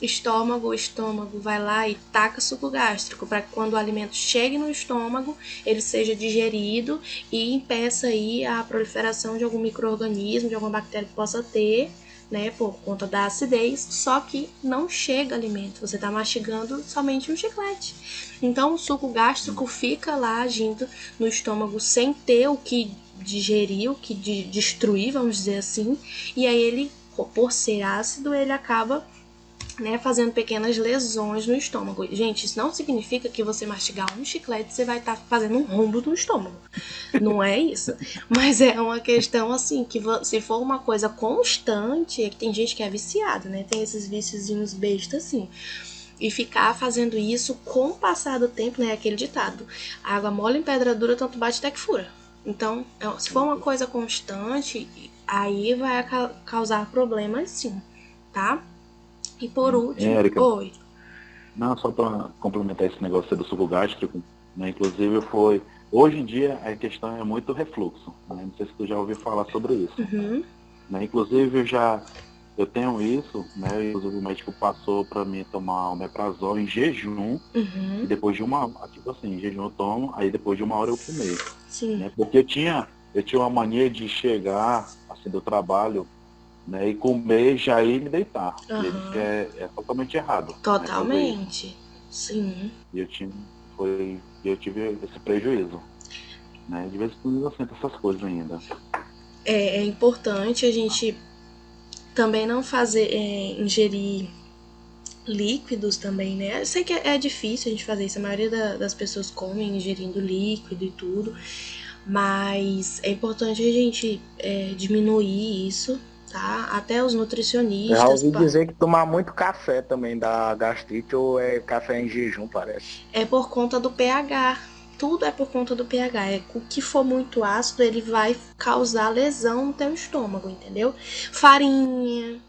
estômago, o estômago vai lá e taca suco gástrico para que quando o alimento chegue no estômago, ele seja digerido e impeça aí a proliferação de algum micro-organismo, de alguma bactéria que possa ter, né, por conta da acidez, só que não chega alimento, você está mastigando somente um chiclete. Então o suco gástrico fica lá agindo no estômago sem ter o que digerir, o que destruir, vamos dizer assim, e aí ele, por ser ácido, ele acaba, né, fazendo pequenas lesões no estômago. Gente, isso não significa que você mastigar um chiclete você vai estar fazendo um rombo no estômago. Não é isso. Mas é uma questão assim, que se for uma coisa constante, é que tem gente que é viciada, né? Tem esses viciozinhos bestas assim. E ficar fazendo isso com o passar do tempo, né? Aquele ditado: água mole em pedra dura, tanto bate até que fura. Então, se for uma coisa constante, aí vai causar problemas sim, tá? E por último... Érica, oi. Não, só para complementar esse negócio do suco gástrico, né? Inclusive hoje em dia a questão é muito refluxo, né? Não sei se tu já ouviu falar sobre isso. Uhum. Né? Inclusive eu tenho isso, né? Inclusive o médico passou para mim tomar omeprazol em jejum, uhum. E depois de em jejum eu tomo, aí depois de 1 hora eu comer. Sim. Né? Porque eu tinha uma mania de chegar assim do trabalho, né, e comer já ir me deitar. Uhum. Ele disse que é totalmente errado. Totalmente. Né, sim. E eu tive esse prejuízo. Né? De vez em quando eu sinto essas coisas ainda. É importante a gente também não ingerir líquidos também, né? Eu sei que é difícil a gente fazer isso, a maioria das pessoas comem ingerindo líquido e tudo, mas é importante a gente diminuir isso, tá? Até os nutricionistas... Já ouvi dizer que tomar muito café também dá gastrite, ou é café em jejum, parece. É por conta do pH. Tudo é por conta do pH. O que for muito ácido, ele vai causar lesão no teu estômago, entendeu? Farinha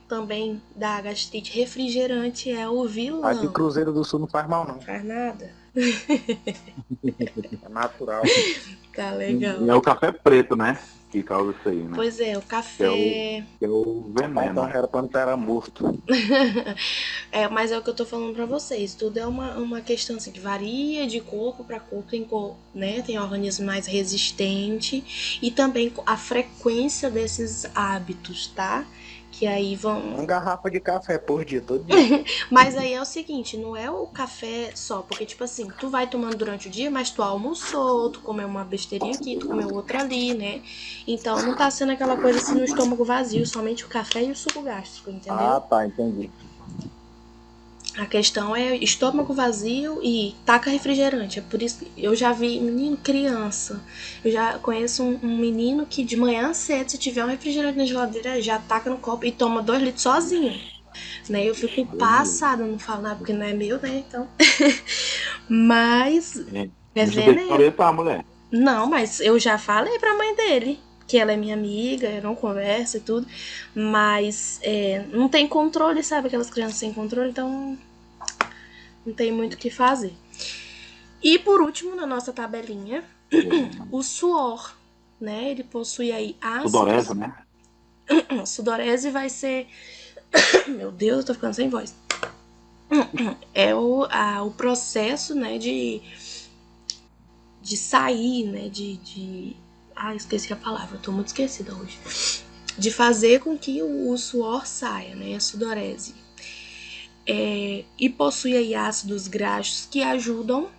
também dá gastrite. Refrigerante é o vilão. Aqui Cruzeiro do Sul não faz mal, não. Faz nada. É natural. Tá legal. E é o café preto, né? Que causa isso aí, né? Pois é, o café... Que é o veneno. Era quando era morto. Mas é o que eu tô falando pra vocês. Tudo é uma questão assim, que varia de corpo pra corpo. Tem organismo mais resistente. E também a frequência desses hábitos, tá? que aí vão... Uma garrafa de café por dia, todo dia. Mas aí é o seguinte, não é o café só, porque tipo assim, tu vai tomando durante o dia, mas tu almoçou, tu comeu uma besteirinha aqui, tu comeu outra ali, né? Então não tá sendo aquela coisa assim no estômago vazio, somente o café e o suco gástrico, entendeu? Ah, tá, entendi. A questão é estômago vazio e taca refrigerante. É por isso que eu já vi menino, criança. Eu já conheço um menino que de manhã cedo, se tiver um refrigerante na geladeira, já taca no copo e toma 2 litros sozinho. Né? Eu fico passada, não falo nada porque não é meu, né? Então. Mas é Você tem que veneno. orientar, mulher. Não, mas eu já falei pra mãe dele que ela é minha amiga, eu não converso e tudo, mas não tem controle, sabe? Aquelas crianças sem controle, então não tem muito o que fazer. E por último, na nossa tabelinha, o suor, né? Ele possui aí ácidos. Sudorese, né? Sudorese vai ser... Meu Deus, eu tô ficando sem voz. É o processo, né, de sair, né, esqueci a palavra, eu tô muito esquecida hoje. De fazer com que o suor saia, né, a sudorese. E possui aí ácidos graxos que ajudam,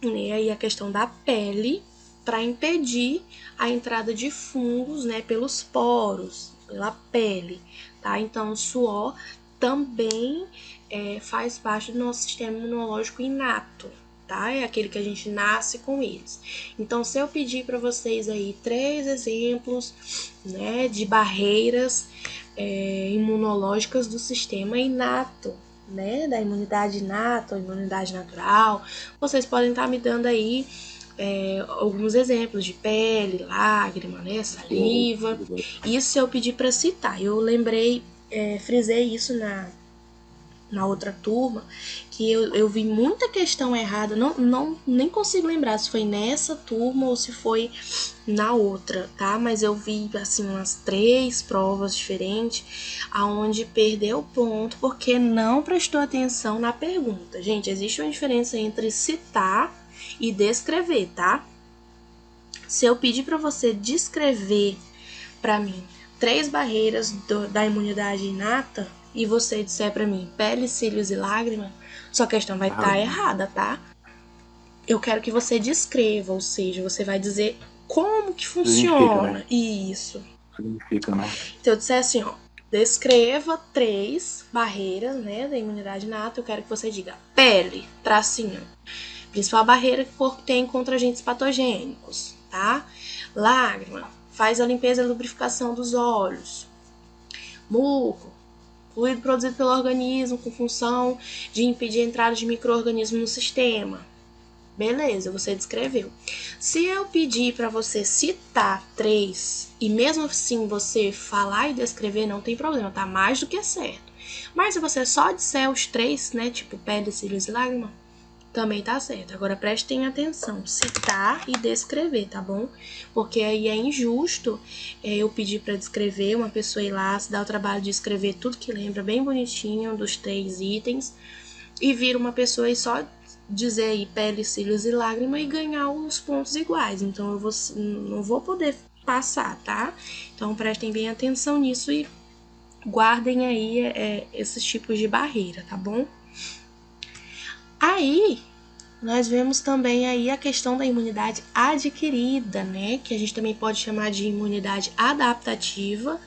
né, aí a questão da pele para impedir a entrada de fungos, né, pelos poros, pela pele, tá? Então o suor também faz parte do nosso sistema imunológico inato, tá? É aquele que a gente nasce com eles. Então, se eu pedir para vocês aí 3 exemplos, né, de barreiras imunológicas do sistema inato, né, da imunidade inata ou imunidade natural, vocês podem estar me dando aí alguns exemplos de pele, lágrima, né, saliva. Isso eu pedi para citar. Eu lembrei, frisei isso na outra turma, que eu vi muita questão errada, nem consigo lembrar se foi nessa turma ou se foi na outra, tá? Mas eu vi, assim, umas 3 provas diferentes, aonde perdeu ponto porque não prestou atenção na pergunta. Gente, existe uma diferença entre citar e descrever, tá? Se eu pedir para você descrever para mim 3 barreiras da imunidade inata, e você disser pra mim pele, cílios e lágrima, sua questão vai estar errada, tá? Eu quero que você descreva, ou seja, você vai dizer como que funciona. Né? Isso. Significa, né? Então eu disser assim, ó, descreva 3 barreiras, né, da imunidade inata, eu quero que você diga pele, tracinho. Principal barreira que o corpo tem contra agentes patogênicos, tá? Lágrima, faz a limpeza e lubrificação dos olhos. Muco, fluido produzido pelo organismo com função de impedir a entrada de micro-organismos no sistema. Beleza, você descreveu. Se eu pedir para você citar 3 e mesmo assim você falar e descrever, não tem problema, tá mais do que certo. Mas se você só disser os 3, né, tipo pele, cílios e lágrima, também tá certo. Agora prestem atenção, citar e descrever, tá bom? Porque aí é injusto eu pedir para descrever, uma pessoa ir lá, se dar o trabalho de escrever tudo que lembra, bem bonitinho, dos 3 itens, e vir uma pessoa e só dizer aí pele, cílios e lágrima e ganhar os pontos iguais. Então eu não vou poder passar, tá? Então prestem bem atenção nisso e guardem aí esses tipos de barreira, tá bom? Aí, nós vemos também aí a questão da imunidade adquirida, né? Que a gente também pode chamar de imunidade adaptativa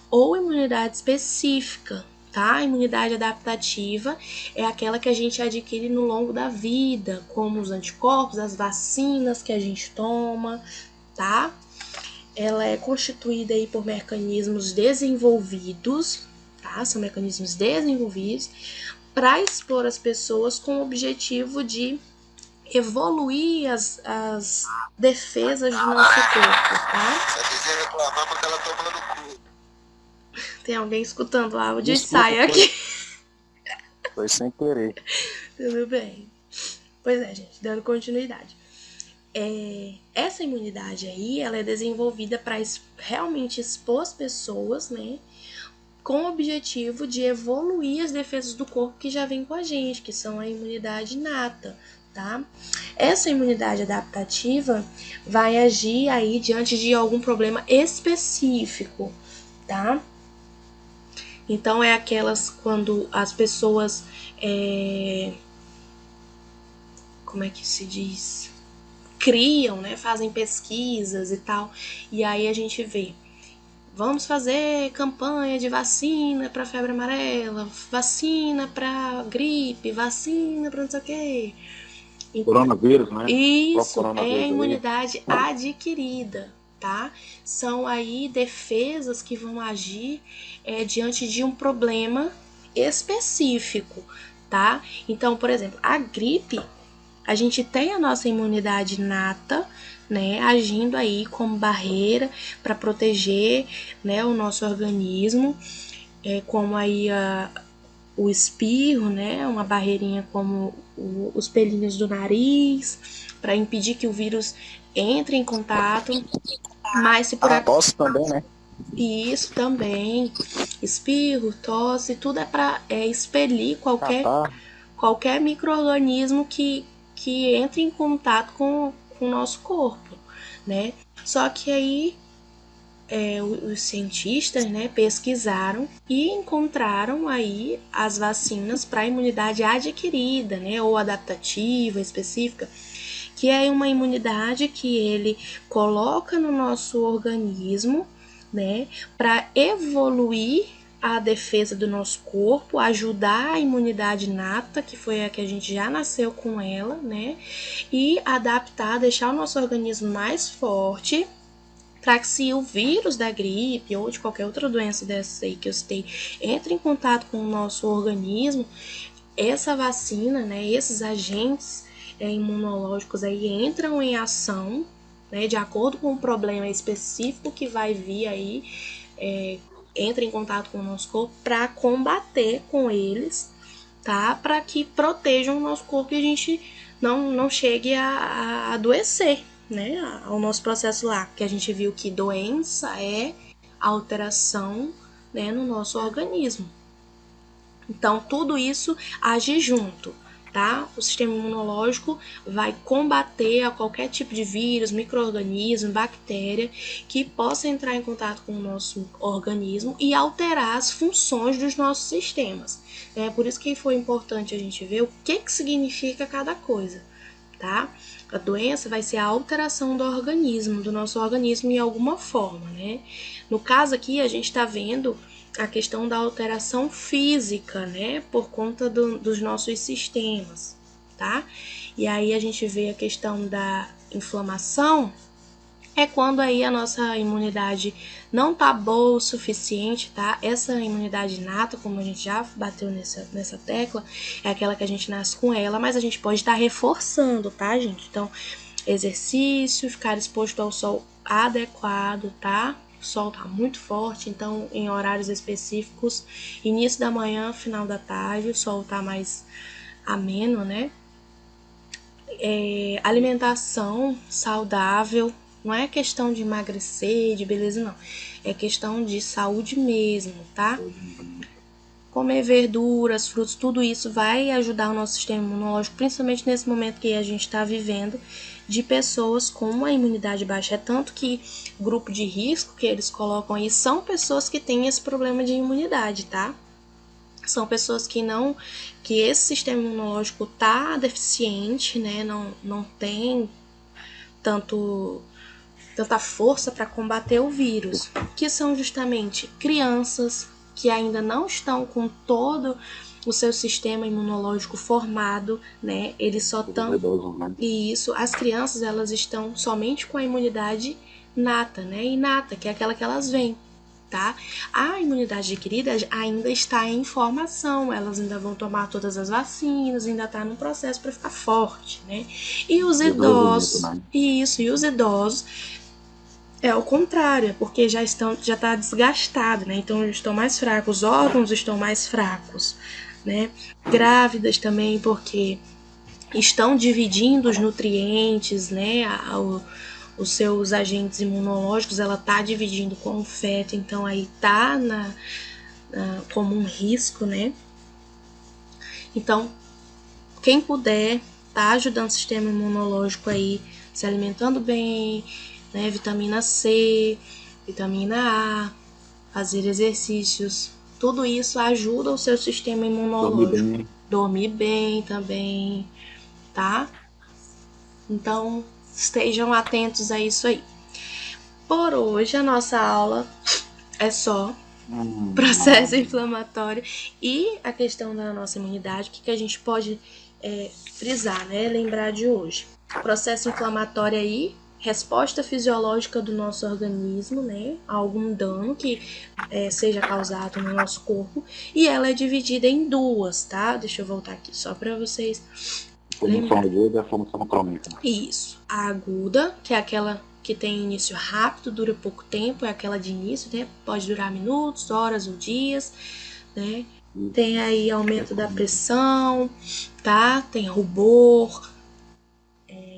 ou imunidade específica, tá? A imunidade adaptativa é aquela que a gente adquire no longo da vida, como os anticorpos, as vacinas que a gente toma, tá? Ela é constituída aí por mecanismos desenvolvidos, tá? São mecanismos desenvolvidos para expor as pessoas com o objetivo de evoluir as defesas do nosso corpo, tá? Tem alguém escutando o áudio e sai aqui. Foi sem querer. Tudo bem. Pois é, gente, dando continuidade. Essa imunidade aí, ela é desenvolvida para realmente expor as pessoas, né? Com o objetivo de evoluir as defesas do corpo que já vem com a gente, que são a imunidade inata, tá? Essa imunidade adaptativa vai agir aí diante de algum problema específico, tá? Então é aquelas quando as pessoas, como é que se diz? Criam, né? Fazem pesquisas e tal. E aí a gente vê, vamos fazer campanha de vacina para febre amarela, vacina para gripe, vacina para não sei o quê. Coronavírus, né? Isso é a Coronavírus imunidade adquirida, tá? São aí defesas que vão agir diante de um problema específico, tá? Então, por exemplo, a gripe, a gente tem a nossa imunidade inata, né, agindo aí como barreira para proteger, né, o nosso organismo, como aí o espirro, né, uma barreirinha como os pelinhos do nariz, para impedir que o vírus entre em contato. Mas se por tosse também, né? Isso também, espirro, tosse, tudo é para expelir qualquer micro-organismo que entre em contato com o nosso corpo, né? Só que aí os cientistas, né, pesquisaram e encontraram aí as vacinas para imunidade adquirida, né, ou adaptativa específica, que é uma imunidade que ele coloca no nosso organismo, né, para evoluir a defesa do nosso corpo, ajudar a imunidade inata, que foi a que a gente já nasceu com ela, né, e adaptar, deixar o nosso organismo mais forte, para que se o vírus da gripe ou de qualquer outra doença dessa aí que eu citei entre em contato com o nosso organismo, essa vacina, né, esses agentes imunológicos aí entram em ação, né, de acordo com o problema específico que vai vir aí, entra em contato com o nosso corpo para combater com eles, tá? Para que protejam o nosso corpo e a gente não chegue a adoecer, né, ao nosso processo lá, que a gente viu que doença é alteração, né, no nosso organismo. Então, tudo isso age junto, tá? O sistema imunológico vai combater a qualquer tipo de vírus, micro-organismo, bactéria que possa entrar em contato com o nosso organismo e alterar as funções dos nossos sistemas. É por isso que foi importante a gente ver o que significa cada coisa, tá? A doença vai ser a alteração do organismo, do nosso organismo em alguma forma, né? No caso aqui, a gente está vendo a questão da alteração física, né? Por conta dos nossos sistemas, tá? E aí a gente vê a questão da inflamação, é quando aí a nossa imunidade não tá boa o suficiente, tá? Essa imunidade inata, como a gente já bateu nessa tecla, é aquela que a gente nasce com ela, mas a gente pode estar reforçando, tá, gente? Então, exercício, ficar exposto ao sol adequado, tá? O sol tá muito forte, então em horários específicos, início da manhã, final da tarde, o sol tá mais ameno, né? Alimentação saudável, não é questão de emagrecer, de beleza, não. É questão de saúde mesmo, tá? Comer verduras, frutos, tudo isso vai ajudar o nosso sistema imunológico, principalmente nesse momento que a gente está vivendo, de pessoas com uma imunidade baixa. É tanto que grupo de risco que eles colocam aí são pessoas que têm esse problema de imunidade, tá? São pessoas que esse sistema imunológico tá deficiente, né? Não tem tanta força para combater o vírus, que são justamente crianças que ainda não estão com todo o seu sistema imunológico formado, né? Eles só estão... E isso, as crianças, elas estão somente com a imunidade nata, né? Inata, que é aquela que elas vêm, tá? A imunidade adquirida ainda está em formação, elas ainda vão tomar todas as vacinas, ainda está no processo para ficar forte, né? E os idosos, e os idosos é o contrário, porque já está desgastado, né? Então eles estão mais fracos, os órgãos estão mais fracos, né? Grávidas também, porque estão dividindo os nutrientes, né? Os seus agentes imunológicos, ela tá dividindo com o feto, então aí tá como um risco, né? Então, quem puder, tá ajudando o sistema imunológico aí, se alimentando bem, né? Vitamina C, vitamina A, fazer exercícios Tudo isso ajuda o seu sistema imunológico. Dormir bem também, tá? Então, estejam atentos a isso aí. Por hoje, a nossa aula é só processo inflamatório e a questão da nossa imunidade. O que a gente pode frisar, né? Lembrar de hoje. Processo inflamatório aí, resposta fisiológica do nosso organismo, né, a algum dano que seja causado no nosso corpo, e ela é dividida em duas, tá? Deixa eu voltar aqui só para vocês Formação aguda e a formação crônica. Isso, a aguda, que é aquela que tem início rápido, dura pouco tempo, é aquela de início, né, pode durar minutos, horas ou dias, né, tem aí aumento da pressão, tá, tem rubor,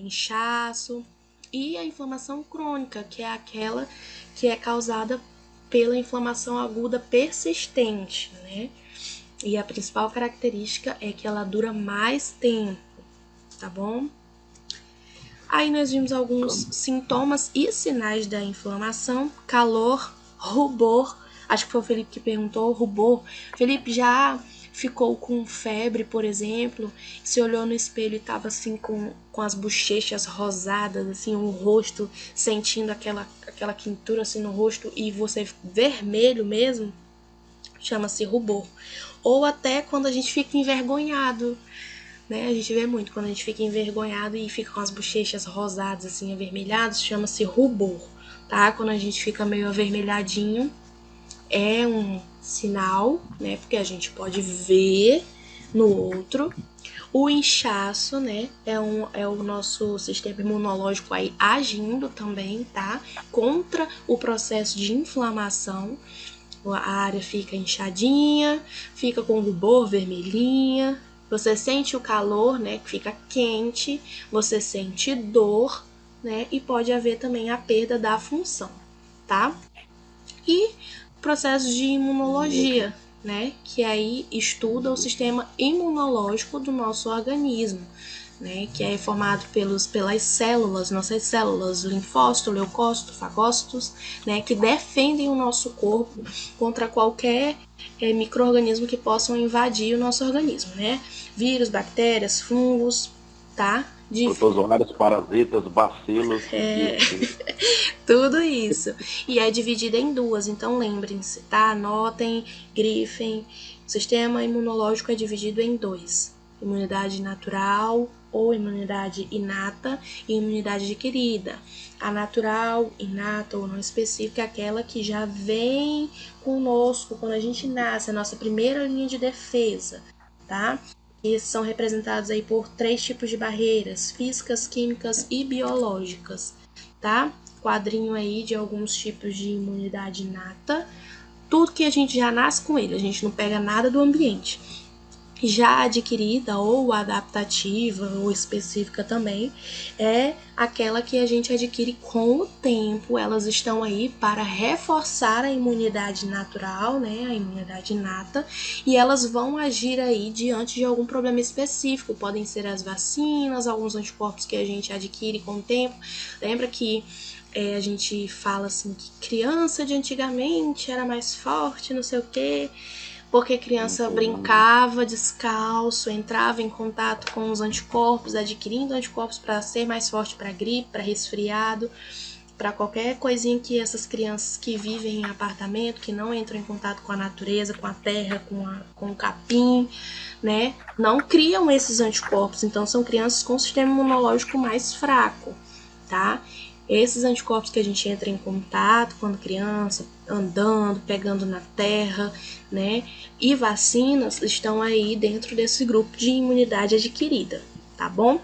inchaço, e a inflamação crônica, que é aquela que é causada pela inflamação aguda persistente, né? E a principal característica é que ela dura mais tempo, tá bom? Aí nós vimos alguns sintomas e sinais da inflamação: calor, rubor. Acho que foi o Felipe que perguntou, rubor. Felipe já ficou com febre, por exemplo, se olhou no espelho e tava assim com as bochechas rosadas, assim, o rosto sentindo aquela quentura assim no rosto e você vermelho mesmo, chama-se rubor. Ou até quando a gente fica envergonhado, né? A gente vê muito quando a gente fica envergonhado e fica com as bochechas rosadas, assim, avermelhadas, chama-se rubor, tá? Quando a gente fica meio avermelhadinho, é um sinal, né? Porque a gente pode ver no outro. O inchaço, né? É o nosso sistema imunológico aí agindo também, tá? Contra o processo de inflamação. A área fica inchadinha, fica com rubor, vermelhinha. Você sente o calor, né? Que fica quente. Você sente dor, né? E pode haver também a perda da função, tá? E processos de imunologia, né, que aí estuda o sistema imunológico do nosso organismo, né, que é formado pelas células, nossas células, linfócitos, leucócitos, fagócitos, né, que defendem o nosso corpo contra qualquer micro-organismo que possam invadir o nosso organismo, né, vírus, bactérias, fungos, tá? Protozoários, parasitas, bacilos. Tudo isso. E é dividida em duas, então lembrem-se, tá? Anotem, grifem. O sistema imunológico é dividido em dois: imunidade natural ou imunidade inata e imunidade adquirida. A natural, inata ou não específica é aquela que já vem conosco quando a gente nasce, a nossa primeira linha de defesa, tá? E são representados aí por 3 tipos de barreiras: físicas, químicas e biológicas, tá? Quadrinho aí de alguns tipos de imunidade inata. Tudo que a gente já nasce com ele, a gente não pega nada do ambiente. Já adquirida ou adaptativa ou específica também é aquela que a gente adquire com o tempo. Elas estão aí para reforçar a imunidade natural, né, a imunidade inata, e elas vão agir aí diante de algum problema específico. Podem ser as vacinas, alguns anticorpos que a gente adquire com o tempo. Lembra que a gente fala assim que criança de antigamente era mais forte, não sei o quê, porque criança brincava descalço, entrava em contato com os anticorpos, adquirindo anticorpos para ser mais forte para gripe, para resfriado, para qualquer coisinha que essas crianças que vivem em apartamento, que não entram em contato com a natureza, com a terra, com o capim, né, não criam esses anticorpos. Então são crianças com sistema imunológico mais fraco, tá? Esses anticorpos que a gente entra em contato quando criança, andando, pegando na terra, né? E vacinas estão aí dentro desse grupo de imunidade adquirida, tá bom?